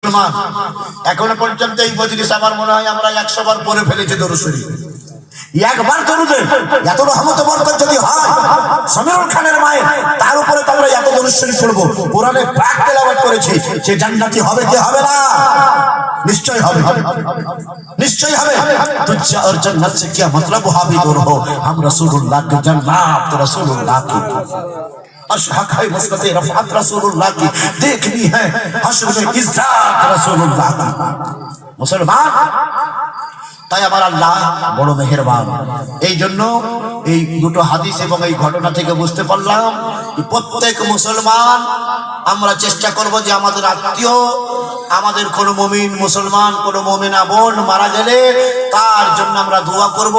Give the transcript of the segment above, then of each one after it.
মুসলমান, এখনো পর্যন্ত এই মজলিস আমার মনে হয় আমরা 100 বার পড়ে ফেলেছি দরুদ শরীফ। একবার দরুদে এত রহমত বরকত যদি হয় সমীরুল খানের মায়ের, তার উপরে তো আমরা এত দরুদ শরীফ পড়বো, কোরআনে পাক তেলাওয়াত করেছি, সে জান্নাতি হবে কি হবে না? নিশ্চয় হবে, নিশ্চয় হবে। তুঝে और जन्नत से क्या मतलब हाबी दूर हो, हम रसूलुल्लाह के जन्नत रसूलुल्लाह की अशहक है मसलते रफ़अत रसूलुल्लाह की देखनी है हश्र में इज्जत रसूलुल्लाह की। मुसलमान তাই আমার আল্লাহ বড় মেহেরবান। এই জন্য এই দুটো হাদিস এবং এই ঘটনা থেকে বুঝতে পারলাম প্রত্যেক মুসলমান আমরা চেষ্টা করব যে আমাদের আত্মীয়, আমাদের কোনো মুমিন মুসলমান কোনো মুমিনা বোন মারা গেলে তার জন্য আমরা দোয়া করব,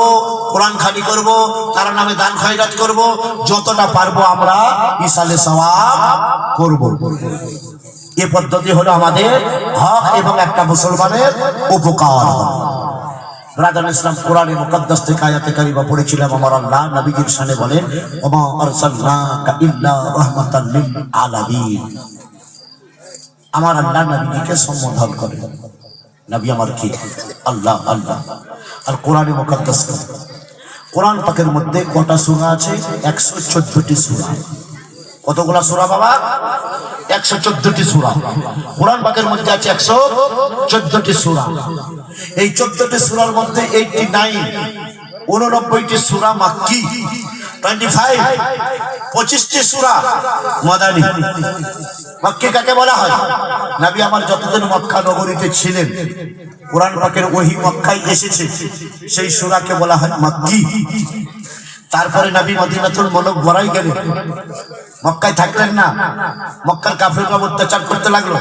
কোরআন খানি করব, তার নামে দান খয়রাত করব, যতটা পারবো আমরা ইসালে সওয়াব করব। এই পদ্ধতি হলো আমাদের হক এবং একটা মুসলমানের উপকার। ব্রাদার ইসলাম কোরআনে মুকদ্দাস থেকে আয়াতে কারিমা পড়েছিলাম, আমার আল্লাহ নবীজির শানে বলেন ওমা আরসালনাকা ইল্লা রাহমাতাল লিল আলামিন। আমার আল্লাহ নবীকে সম্বোধন করেন, নবী আমার কি আল্লাহ আল্লাহ। আর কোরআনে মুকদ্দাস, কোরআন পাকের মধ্যে কটা সূরা আছে? 114টি সূরা। কতগুলা সূরা বাবা? 114টি সূরা। কোরআন পাকের মধ্যে আছে 114টি সূরা। এই 14টি সূরার মধ্যে 89টি সূরা মাক্কি, 25টি সূরা মাদানী। মাক্কি কাকে বলা হয়? নবী আমার যতদিন মক্কা নগরীতে ছিলেন কোরআন পাকের ওহী মক্কায় এসেছে, সেই সূরাকে বলা হয় মাক্কি। তারপরে নবী মদিনাতুল মুনাওয়ারায় গেলেন, মক্কায় থাকলেন না, মক্কার কাফেররা অত্যাচার করতে লাগলো।